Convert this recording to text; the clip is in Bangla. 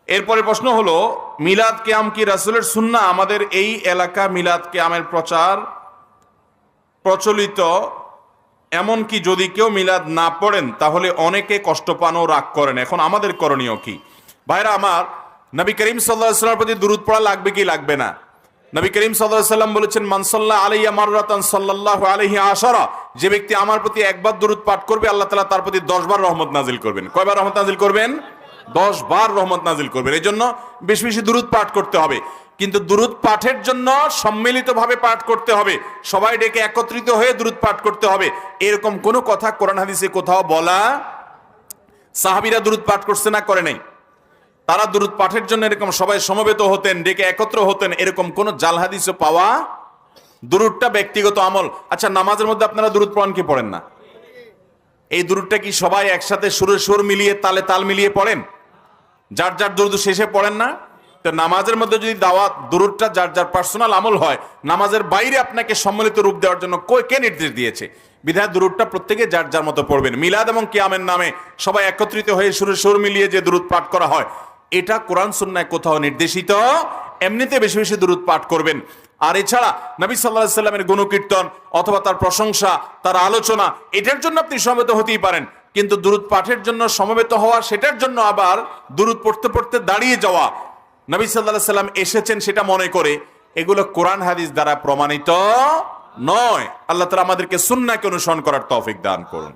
এরপরে প্রশ্ন হলো, মিলাদ কিয়াম কি রাসূলের সুন্নাহ? আমাদের এই এলাকা মিলাদ কিয়ামের প্রচার প্রচলিত, এমনকি যদি কেউ মিলাদ না পড়েন তাহলে অনেকে কষ্ট পান ও রাগ করেন। এখন আমাদের করণীয় কি? ভাইরা আমার, নবী করিম সাল্লাল্লাহু আলাইহি ওয়াসাল্লামের প্রতি দুরূদ পড়া লাগবে কি লাগবে না? নবী করিম সাল্লাল্লাহু আলাইহি ওয়াসাল্লাম বলেছেন, মান সাল্লা আলাইয়া মাররাতান সাল্লাল্লাহু আলাইহি আশারা, যে ব্যক্তি আমার প্রতি একবার দুরূদ পাঠ করবে আল্লাহ তাআলা তার প্রতি 10 বার রহমত নাজিল করবেন। কয়বার রহমত নাজিল করবেন? 10 বার রহমত নাজিল করবেন। এই জন্য বেশি বেশি দুরূদ পাঠ করতে হবে। কিন্তু দুরূদ পাঠের জন্য সম্মিলিতভাবে পাঠ করতে হবে, সবাই ডেকে একত্রিত হয়ে দুরূদ পাঠ করতে হবে, এরকম কোনো কথা কোরআন হাদিসে কোথাও বলা। সাহাবীরা দুরূদ পাঠ করছে না করে নাই? তারা দুরূদ পাঠের জন্য এরকম সবাই সমবেত হতেন, ডেকে একত্র হতেন, এরকম কোন জাল হাদিসও পাওয়া। দুরূদটা ব্যক্তিগত আমল। আচ্ছা, নামাজের মধ্যে আপনারা দুরূদ পড়েন কি পড়েন না? এই দুরূদটা কি সবাই একসাথে সুরে সুর মিলিয়ে তালে তাল মিলিয়ে পড়েন? যার যার দুরূদ শেষে পড়েন না? তো নামাজের মধ্যে যদি দাওয়াত দুরূদটা যার যার পার্সোনাল আমল হয়, নামাজের বাইরে আপনাকে সম্মিলিত রূপ দেওয়ার জন্য কে নির্দেশ দিয়েছে? বিধায় দুরূদটা প্রত্যেকে যার যার মতো পড়বেন। মিলাদ এবং কিয়ামের নামে সবাই একত্রিত হয়ে সুরে সুর মিলিয়ে যে দুরূদ পাঠ করা হয়, এটা কোরআন সুন্নাহয় কোথাও নির্দেশিত। এমনিতে বেশি বেশি দুরূদ পাঠ করবেন। আর এছাড়া নবী সাল্লাল্লাহু আলাইহি সাল্লামের গুণকীর্তন অথবা তার প্রশংসা, তার আলোচনা, এটার জন্য আপনি সমবেত হতেই পারেন। কিন্তু দুরূদ পাঠের জন্য সমবেত হওয়া, সেটার জন্য আবার দুরূদ পড়তে পড়তে দাঁড়িয়ে যাওয়া, নবী সাল্লাল্লাহু আলাইহি সাল্লাম এসেছেন সেটা মনে করে, এগুলো কোরআন হাদিস দ্বারা প্রমাণিত নয়। আল্লাহ তাআলা আমাদেরকে সুন্নাহকে অনুসরণ করার তৌফিক দান করুন।